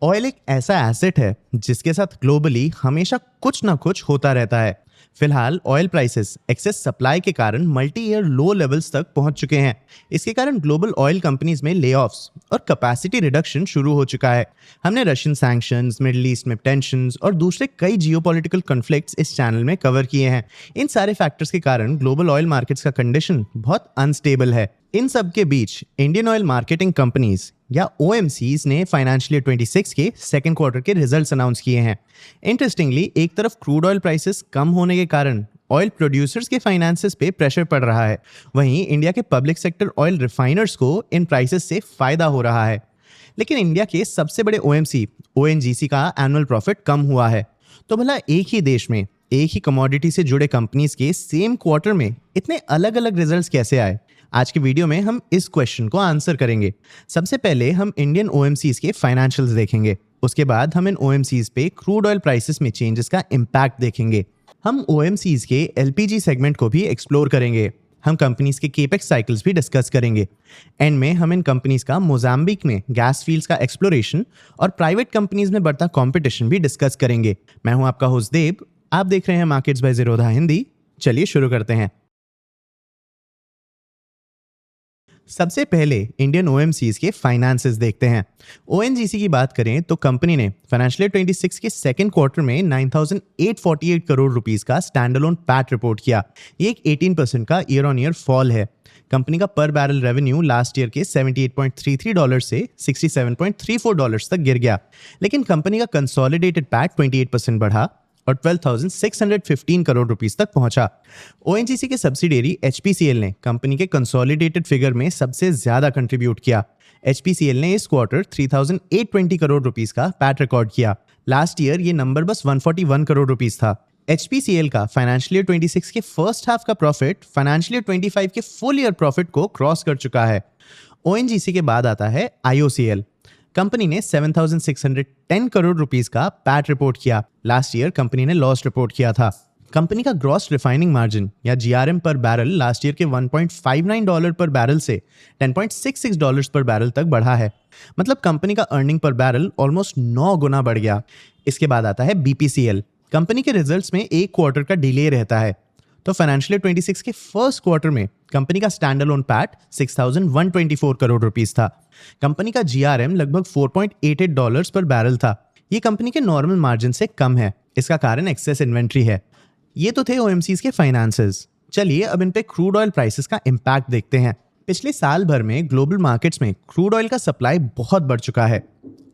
Oil एक ऐसा asset है जिसके साथ ग्लोबली हमेशा कुछ ना कुछ होता रहता है। फिलहाल ऑयल प्राइसेस एक्सेस सप्लाई के कारण मल्टी ईयर लो लेवल्स तक पहुंच चुके हैं। इसके कारण ग्लोबल ऑयल कंपनीज में लेऑफ्स और कैपेसिटी रिडक्शन शुरू हो चुका है। हमने रशियन सैंक्शंस, मिडिल ईस्ट में टेंशंस और दूसरे कई जियोपॉलिटिकल कॉन्फ्लिक्ट्स इस चैनल में कवर किए हैं। इन सारे फैक्टर्स के कारण ग्लोबल ऑयल मार्केट्स का कंडीशन बहुत अनस्टेबल है। इन सब के बीच इंडियन ऑयल मार्केटिंग कंपनीज या OMCs ने फाइनेंशियल ईयर 26 के सेकंड क्वार्टर के रिजल्ट्स अनाउंस किए हैं। इंटरेस्टिंगली, एक तरफ क्रूड ऑयल प्राइसेस कम होने के कारण ऑयल प्रोड्यूसर्स के फाइनेंसेस पे प्रेशर पड़ रहा है, वहीं इंडिया के पब्लिक सेक्टर ऑयल रिफाइनर्स को इन प्राइसेस से फायदा हो रहा है। लेकिन इंडिया के सबसे बड़े OMC ONGC का एनुअल प्रॉफिट कम हुआ है। तो भला एक ही देश में एक ही कमोडिटी से जुड़े कंपनीज के सेम क्वार्टर में इतने अलग अलग रिजल्ट्स कैसे आए? आज की वीडियो में हम इस क्वेश्चन को आंसर करेंगे। सबसे पहले हम इंडियन OMCs के फाइनेंशियल्स देखेंगे, उसके बाद हम इन OMCs पे क्रूड ऑयल प्राइसेस में चेंजेस का इम्पैक्ट देखेंगे। हम OMCs के LPG सेगमेंट को भी एक्सप्लोर करेंगे। हम कंपनीज के केपेक्स साइकिल्स भी डिस्कस करेंगे। एंड में हम इन कंपनीज का मोजाम्बिक में गैस फील्ड्स का एक्सप्लोरेशन और प्राइवेट कंपनीज में बढ़ता कंपटीशन भी डिस्कस करेंगे। मैं हूं आपका होस्ट देव, आप देख रहे हैं मार्केट्स बाय ज़ीरोधा हिंदी। चलिए शुरू करते हैं। सबसे पहले इंडियन OMCs के फाइनेंसेस देखते हैं। ONGC की बात करें तो कंपनी ने फाइनेंशियल ईयर 26 के सेकंड क्वार्टर में 9,848 करोड़ रुपीस का स्टैंडअलोन पैट रिपोर्ट किया। ये एक 18% का ईयर ऑन ईयर फॉल है। कंपनी का पर बैरल रेवेन्यू लास्ट ईयर के $78.33 से $67.34 तक गिर गया, लेकिन कंपनी का कंसोलिडेटेड पैट 28% बढ़ा और 12,615 करोड़ रुपीस तक पहुंचा। ONGC के सब्सिडियरी HPCL ने कंपनी के कंसोलिडेटेड फिगर में सबसे ज्यादा कंट्रीब्यूट किया। HPCL ने इस क्वार्टर 3,820 करोड़ रुपीस का पैट रिकॉर्ड किया। लास्ट ईयर ये नंबर बस 141 करोड़ रुपीस था। HPCL का फाइनेंशियल ईयर 26 के फर्स्ट हाफ का प्रॉफिट फाइनेंशियल ईयर 25 के फुल ईयर प्रॉफिट को क्रॉस कर चुका है। ONGC के बाद आता है IOCL। कंपनी ने 7,610 करोड़ रुपीस का पैट रिपोर्ट किया। लास्ट ईयर कंपनी ने लॉस रिपोर्ट किया था। कंपनी का ग्रॉस रिफाइनिंग मार्जिन या GRM पर बैरल लास्ट ईयर के $1.59 पर बैरल से $10.66 पर बैरल तक बढ़ा है। मतलब कंपनी का अर्निंग पर बैरल ऑलमोस्ट 9 गुना बढ़ गया। इसके बाद आता है BPCL। कंपनी के रिजल्ट्स में एक क्वार्टर का डिले रहता है। तो फाइनेंशियल ईयर 26 के फर्स्ट क्वार्टर में कंपनी का स्टैंडअलोन पैट 6,124 करोड़ रुपीस था। कंपनी का GRM लगभग $4.88 पर बैरल था। ये कंपनी के नॉर्मल मार्जिन से कम है। इसका कारण एक्सेस इन्वेंट्री है। ये तो थे OMCs के फाइनेंसेस। चलिए अब इन पे क्रूड ऑयल प्राइसेस का इम्पैक्ट देखते हैं। पिछले साल भर में ग्लोबल मार्केट्स में क्रूड ऑयल का सप्लाई बहुत बढ़ चुका है।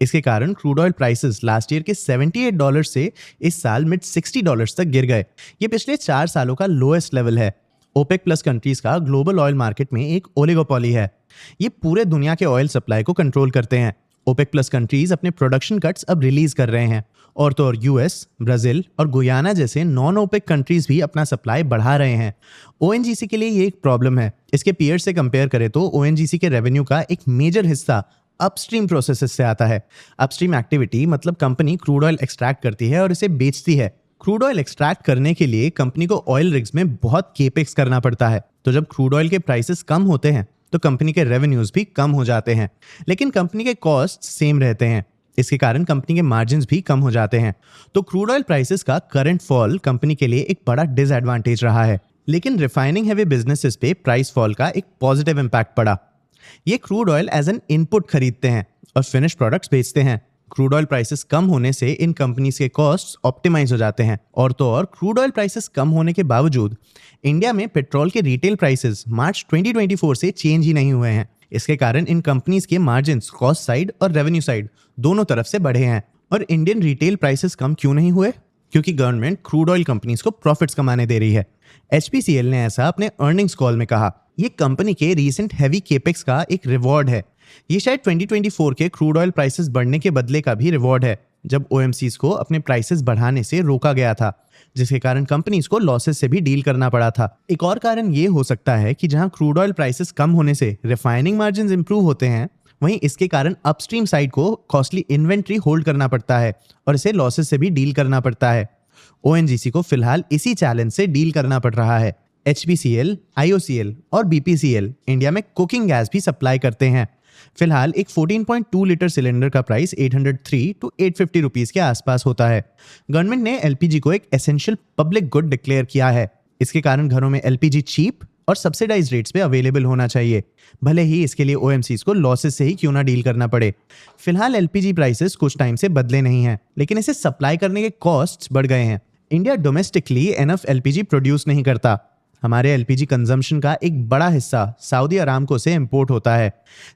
इसके कारण crude oil prices last year के $78 से इस साल मिड $60 तक गिर गए। ये पिछले 4 सालों का लोएस्ट लेवल है। ओपेक प्लस कंट्रीज का ग्लोबल ऑयल मार्केट में एक ओलिगोपोली है। ये पूरे दुनिया के ऑयल सप्लाई को कंट्रोल करते हैं। ओपेक प्लस कंट्रीज अपने प्रोडक्शन कट्स अब रिलीज कर रहे हैं और तो और US, ब्राजील और गुयाना जैसे नॉन ओपेक कंट्रीज भी अपना सप्लाई बढ़ा रहे हैं। ONGC के लिए ये एक प्रॉब्लम है। इसके पीयर से कंपेयर करें तो ONGC के रेवेन्यू का एक मेजर हिस्सा अपस्ट्रीम प्रोसेसेस से आता है। अपस्ट्रीम एक्टिविटी मतलब कंपनी क्रूड ऑयल एक्सट्रैक्ट करती है और इसे बेचती है। क्रूड ऑयल एक्सट्रैक्ट करने के लिए कंपनी को ऑयल रिग्स में बहुत केपेक्स करना पड़ता है। तो जब क्रूड ऑयल के प्राइसेस कम होते हैं तो कंपनी के रेवेन्यूज भी कम हो जाते हैं, लेकिन कंपनी के कॉस्ट सेम रहते हैं। इसके कारण कंपनी के मार्जिन्स भी कम हो जाते हैं। तो क्रूड ऑयल प्राइसेस का करंट फॉल कंपनी के लिए एक बड़ा डिसएडवांटेज रहा है, लेकिन रिफाइनिंग हैवी बिजनेसेस पे प्राइस फॉल का एक पॉजिटिव इंपैक्ट पड़ा। ये crude oil as an input खरीदते हैं और फिनिश प्रोडक्ट्स बेचते हैं। क्रूड ऑयल प्राइसेस कम होने से इन कंपनीज के कॉस्ट्स ऑप्टिमाइज हो जाते हैं। और तो और क्रूड ऑयल प्राइसेस कम होने के बावजूद इंडिया में पेट्रोल के रिटेल प्राइसेस मार्च 2024 से चेंज ही नहीं हुए हैं। इसके कारण इन कंपनीज के मार्जिन्स कॉस्ट साइड और रेवेन्यू साइड दोनों तरफ से बढ़े हैं। और इंडियन रिटेल प्राइसेस कम क्यों नहीं हुए? क्योंकि गवर्नमेंट क्रूड ऑयल कंपनीज को प्रॉफिट्स कमाने दे रही है। HPCL ने ऐसा अपने अर्निंग्स कॉल में कहा। ये कंपनी के रीसेंट हैवी केपेक्स का एक रिवॉर्ड है। ये शायद 2024 के क्रूड ऑयल प्राइसेस बढ़ने के बदले का भी रिवॉर्ड है, जब OMCs को अपने प्राइसेस बढ़ाने से रोका गया था, जिसके कारण कंपनीज को लॉसेस से भी डील करना पड़ा था। एक और कारण ये हो सकता है कि जहां क्रूड ऑयल प्राइसेस कम होने से रिफाइनिंग मार्जिन्स इंप्रूव होते हैं, वहीं इसके कारण अपस्ट्रीम साइड को कॉस्टली इन्वेंट्री होल्ड करना पड़ता है और इसे लॉसेस से भी डील करना पड़ता है। ONGC को फिलहाल इसी चैलेंज से डील करना पड़ रहा है। HPCL, IOCL और BPCL इंडिया में कुकिंग गैस भी सप्लाई करते हैं। फिलहाल एक 14.2 लीटर सिलेंडर का प्राइस 803 टू 850 रुपीस के आसपास होता है। गवर्नमेंट ने एलपीजी को एक एसेंशियल पब्लिक गुड डिक्लेयर किया है। इसके कारण घरों में एलपीजी चीप और सब्सिडाइज रेट्स पे अवेलेबल होना चाहिए, भले ही इसके लिए ओएमसीज को लॉसेस से ही क्यों ना डील करना पड़े। फिलहाल एलपीजी प्राइसेस कुछ टाइम से बदले नहीं हैं, लेकिन इसे सप्लाई करने के कॉस्ट्स बढ़ गए हैं। India domestically enough LPG produce नहीं करता। हमारे एलपीजी कंजम्पशन का एक बड़ा हिस्सा सऊदी अरामको से इंपोर्ट होता है।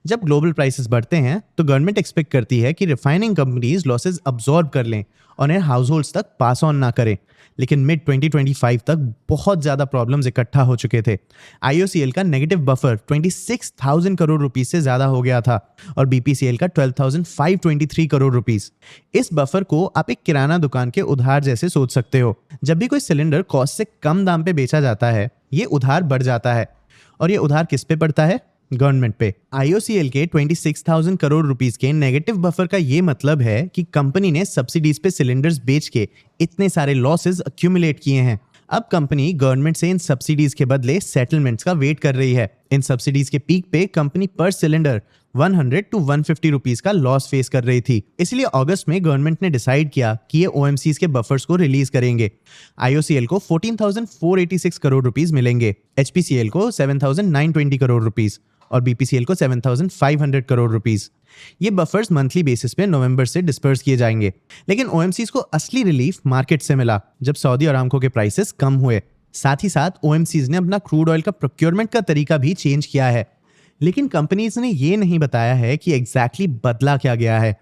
जब ग्लोबल प्राइसेस बढ़ते हैं तो गवर्नमेंट एक्सपेक्ट करती है कि रिफाइनिंग कंपनीज लॉसेस अब्सॉर्ब कर लें और इन्हें हाउस होल्ड्स तक पास ऑन ना करें, लेकिन मिड 2025 तक बहुत ज़्यादा प्रॉब्लम्स इकट्ठा हो चुके थे। आईओसीएल का नेगेटिव बफर 26,000 करोड़ रुपीस से ज़्यादा हो गया था और बीपीसीएल का 12,523 करोड़ रुपीस। इस बफर को आप एक किराना दुकान के उधार जैसे सोच सकते हो। जब भी कोई सिलेंडर कॉस्ट से कम दाम पे बेचा जाता है, ये उधार बढ़ जाता है और ये उधार किस पे पड़ता है? गवर्नमेंट पे। आईओसीएल के 26,000 करोड़ रुपीस के नेगेटिव बफर का ये मतलब है कि कंपनी ने सब्सिडीज पे सिलेंडर्स बेच के इतने सारे लॉसेस अक्यूमुलेट किए हैं। अब कंपनी गवर्नमेंट से इन सब्सिडीज के बदले सेटलमेंट्स का वेट कर रही है। इन सब्सिडीज के पीक पे कंपनी पर सिलेंडर 100 टू 150 रुपीस का लॉस फेस कर रही थी। इसलिए अगस्त में गवर्नमेंट ने डिसाइड किया कि ये ओएमसीज के बफर्स को रिलीज करेंगे। आईओसीएल को 14,486 करोड़ रुपीस मिलेंगे, एचपीसीएल को 7,920 करोड़ रुपीस और बीपीसीएल को 7,500 करोड़ रुपीस। ये बफर्स मंथली बेसिस पे नवंबर से डिस्पर्स किए जाएंगे, लेकिन ओएमसीज को असली रिलीफ मार्केट से मिला जब सऊदी अरामको के प्राइसेस कम हुए। साथ ही साथ ओएमसीज ने अपना क्रूड ऑयल का प्रोक्योरमेंट का तरीका भी चेंज किया है, लेकिन कंपनीज ने ये नहीं बताया है कि एग्जैक्टली बदला क्या गया है।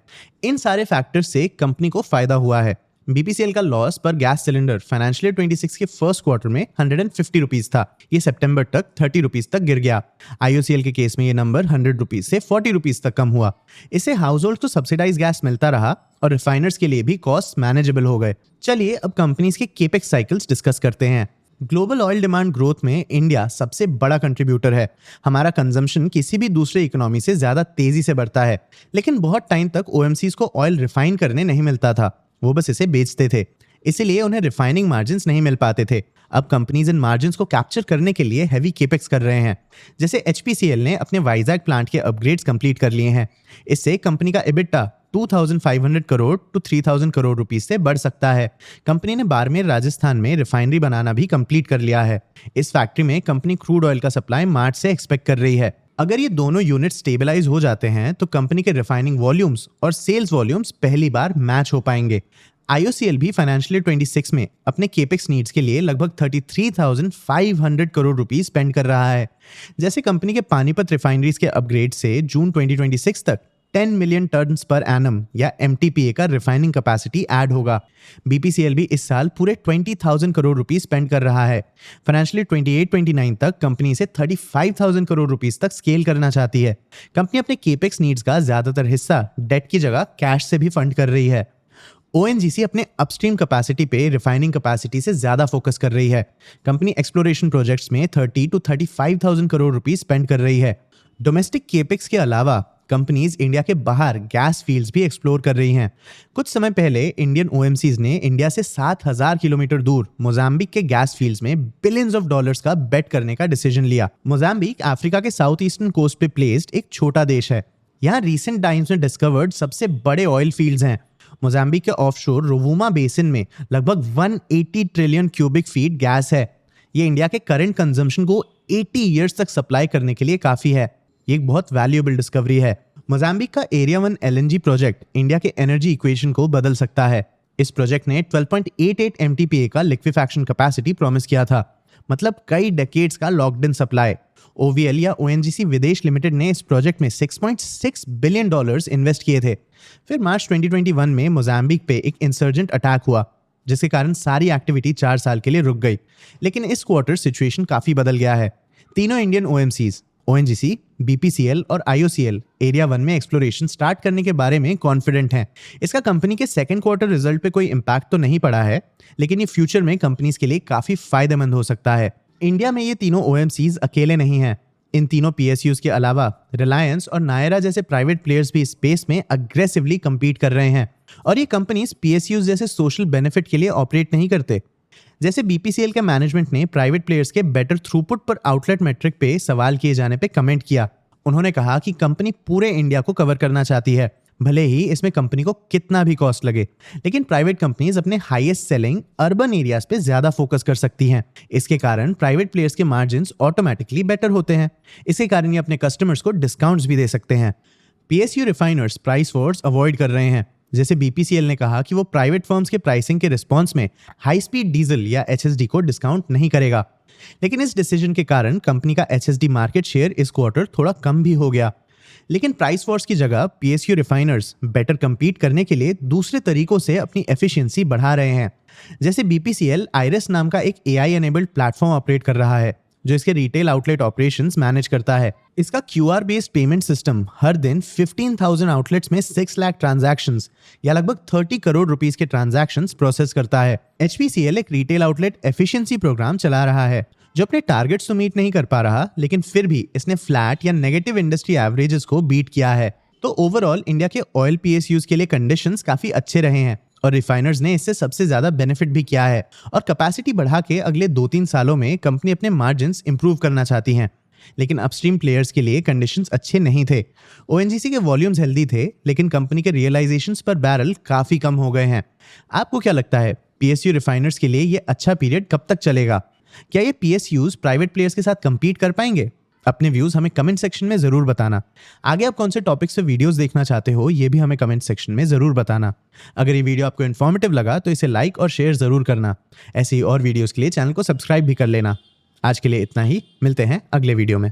इन सारे फैक्टर्स से कंपनी को फायदा हुआ है। बीपीसीएल का लॉस पर गैस सिलेंडर फाइनेंशियल ईयर 26 के फर्स्ट क्वार्टर में 150 रुपीस था। ये सितंबर तक 30 रुपीस तक गिर गया। आईओसीएल के केस में ये नंबर 100 रुपीस से 40 रुपीस तक कम हुआ। इससे हाउस होल्ड को सब्सिडाइज गैस मिलता रहा और रिफाइनर्स के लिए भी कॉस्ट मैनेजेबल हो गए। चलिए अब कंपनीज के केपेक्स साइकिल्स डिस्कस करते हैं। ग्लोबल ऑयल डिमांड ग्रोथ में इंडिया सबसे बड़ा कंट्रीब्यूटर है। हमारा कंजम्पशन किसी भी दूसरे इकोनॉमी से ज्यादा तेजी से बढ़ता है, लेकिन बहुत टाइम तक ओएमसीज को ऑयल रिफाइन करने नहीं मिलता था, वो बस इसे बेचते थे। इसीलिए उन्हें रिफाइनिंग मार्जिन्स नहीं मिल पाते थे। अब कंपनीज इन मार्जिन्स को कैप्चर करने के लिए हैवी केपेक्स कर रहे हैं। जैसे एचपीसीएल ने अपने वाइजैक प्लांट के अपग्रेड्स कंप्लीट कर लिए हैं। इससे कंपनी का EBITDA 2,500 crore to 3,000 crore rupees से बढ़ सकता है। कंपनी ने बाड़मेर राजस्थान में रिफाइनरी बनाना भी कंप्लीट कर लिया है। इस फैक्ट्री में कंपनी क्रूड ऑयल का सप्लाई मार्च से एक्सपेक्ट कर रही है। अगर ये दोनों यूनिट स्टेबलाइज हो जाते हैं तो कंपनी के रिफाइनिंग वॉल्यूम्स और सेल्स वॉल्यूम्स पहली बार मैच हो पाएंगे। आईओसीएल भी फाइनेंशियल ईयर 26 में अपने केपेक्स नीड्स के लिए लगभग 33,500 करोड़ रुपीस स्पेंड कर रहा है। जैसे कंपनी के पानीपत रिफाइनरीज के अपग्रेड से जून 2026 तक 10 मिलियन टन्स पर एनम या एमटीपीए का रिफाइनिंग कैपेसिटी ऐड होगा। बीपीसीएल भी इस साल पूरे 20,000 करोड़ रुपीस स्पेंड कर रहा है। फाइनेंशियल ईयर 28-29 तक कंपनी इसे 35,000 करोड़ रुपीस तक स्केल करना चाहती है। कंपनी अपने केपेक्स नीड्स का ज्यादातर हिस्सा डेट की जगह कैश से भी फंड कर रही है। ओएनजीसी अपने अपस्ट्रीम कैपेसिटी पे रिफाइनिंग कैपेसिटी से ज्यादा फोकस कर रही है। कंपनी एक्सप्लोरेशन प्रोजेक्ट्स में 30 टू 35,000 करोड़ रुपीस स्पेंड कर रही है। डोमेस्टिक केपेक्स के अलावा कंपनीज इंडिया के बाहर गैस फील्ड्स भी एक्सप्लोर कर रही हैं। कुछ समय पहले इंडियन ओएमसीज ने इंडिया से 7,000 किलोमीटर दूर मोजाम्बिक के गैस फील्ड्स में बिलियंस ऑफ डॉलर्स का बेट करने का डिसीजन लिया। मोजाम्बिक अफ्रीका के साउथ ईस्टर्न कोस्ट पे प्लेस्ड एक छोटा देश है। यहाँ रिसेंट टाइम्स में डिस्कवर्ड सबसे बड़े ऑयल फील्ड्स हैं। मोजाम्बिक के ऑफशोर रोवुमा बेसिन में लगभग 180 ट्रिलियन क्यूबिक फीट गैस है। ये इंडिया के करंट कंजम्पशन को 80 इयर्स तक सप्लाई करने के लिए काफी है। ये एक बहुत वैल्यूएबल डिस्कवरी है। मोजाम्बिक का एरिया 1 एलएनजी प्रोजेक्ट इंडिया के एनर्जी इक्वेशन को बदल सकता है। इस प्रोजेक्ट ने 12.88 एमटीपीए का लिक्विफैक्शन कैपेसिटी प्रॉमिस किया था, मतलब कई डेकेड्स का लॉक्ड इन सप्लाई। ओवीएल या ओएनजीसी विदेश लिमिटेड ने इस प्रोजेक्ट में $6.6 बिलियन इन्वेस्ट किए थे। फिर मार्च 2021 में मोजाम्बिक पे एक इंसर्जेंट अटैक हुआ, जिसके कारण सारी एक्टिविटी 4 साल के लिए रुक गई। लेकिन इस क्वार्टर सिचुएशन काफी बदल गया है। तीनों इंडियन ओएमसीज ओएनजीसी, बीपीसीएल और आईओसीएल एरिया 1 में एक्सप्लोरेशन स्टार्ट करने के बारे में कॉन्फिडेंट हैं। इसका कंपनी के सेकंड क्वार्टर रिजल्ट पे कोई इम्पैक्ट तो नहीं पड़ा है, लेकिन ये फ्यूचर में कंपनीज के लिए काफी फायदेमंद हो सकता है। इंडिया में ये तीनों ओएमसीज अकेले नहीं हैं। इन तीनों पीएसयूज के अलावा रिलायंस और नायरा जैसे प्राइवेट प्लेयर्स भी स्पेस में अग्रेसिवली compete कर रहे हैं। और ये कंपनीज पीएसयूज जैसे सोशल बेनिफिट के लिए ऑपरेट नहीं करते। जैसे बीपीसीएल के मैनेजमेंट ने प्राइवेट प्लेयर्स के बेटर थ्रूपुट पर आउटलेट मेट्रिक पे सवाल किए जाने पे कमेंट किया उन्होंने कहा कि कंपनी पूरे इंडिया को कवर करना चाहती है, भले ही इसमें कंपनी को कितना भी कॉस्ट लगे। लेकिन प्राइवेट कंपनीज अपने हाईएस्ट सेलिंग अर्बन एरियाज पे ज्यादा फोकस कर सकती हैं। इसके कारण प्राइवेट प्लेयर्स के मार्जिन्स ऑटोमेटिकली बेटर होते हैं। इसके कारण ये अपने कस्टमर्स को डिस्काउंट्स भी दे सकते हैं। PSU refiners price Wars avoid कर रहे हैं। जैसे बीपीसीएल ने कहा कि वो प्राइवेट फर्म्स के प्राइसिंग के रिस्पॉन्स में हाई स्पीड डीजल या एचएसडी को डिस्काउंट नहीं करेगा। लेकिन इस डिसीजन के कारण कंपनी का एचएसडी मार्केट शेयर इस क्वार्टर थोड़ा कम भी हो गया। लेकिन प्राइस वॉर्स की जगह पीएसयू रिफाइनर्स बेटर कंपीट करने के लिए दूसरे तरीकों से अपनी एफिशिएंसी बढ़ा रहे हैं। जैसे बीपीसीएल आइरिस नाम का एक एआई एनेबल्ड प्लेटफॉर्म ऑपरेट कर रहा है जो इसके रिटेल आउटलेट ऑपरेशंस मैनेज करता है। इसका क्यूआर बेस्ड पेमेंट सिस्टम हर दिन 15,000 आउटलेट्स में 6 लाख ट्रांजैक्शंस या लगभग 30 करोड़ रुपीस के ट्रांजैक्शंस प्रोसेस करता है। एचपीसीएल एक रिटेल आउटलेट एफिशिएंसी प्रोग्राम चला रहा है जो अपने टारगेट्स तो मीट नहीं कर पा रहा, लेकिन फिर भी इसने फ्लैट या नेगेटिव इंडस्ट्री एवरेजेस को बीट किया है। तो ओवरऑल इंडिया के ऑयल पीएसयूज के लिए कंडीशंस काफी अच्छे रहे हैं और रिफाइनर्स ने इससे सबसे ज्यादा बेनिफिट भी किया है। और कैपेसिटी बढ़ा के अगले 2-3 सालों में कंपनी अपने मार्जिन्स इंप्रूव करना चाहती हैं। लेकिन अपस्ट्रीम प्लेयर्स के लिए कंडीशंस अच्छे नहीं थे। ओएनजीसी के वॉल्यूम्स हेल्दी थे, लेकिन कंपनी के रियलाइजेशंस पर बैरल काफी कम हो गए हैं। आपको क्या लगता है, पीएसयू रिफाइनर्स के लिए ये अच्छा पीरियड कब तक चलेगा? क्या ये पीएसयूज प्राइवेट प्लेयर्स के साथ compete कर पाएंगे? अपने व्यूज हमें कमेंट सेक्शन में जरूर बताना। आगे आप कौन से टॉपिक्स पे वीडियोस देखना चाहते हो ये भी हमें कमेंट सेक्शन में जरूर बताना। अगर ये वीडियो आपको इन्फॉर्मेटिव लगा तो इसे लाइक और शेयर जरूर करना। ऐसी और वीडियोस के लिए चैनल को सब्सक्राइब भी कर लेना। आज के लिए इतना ही, मिलते हैं अगले वीडियो में।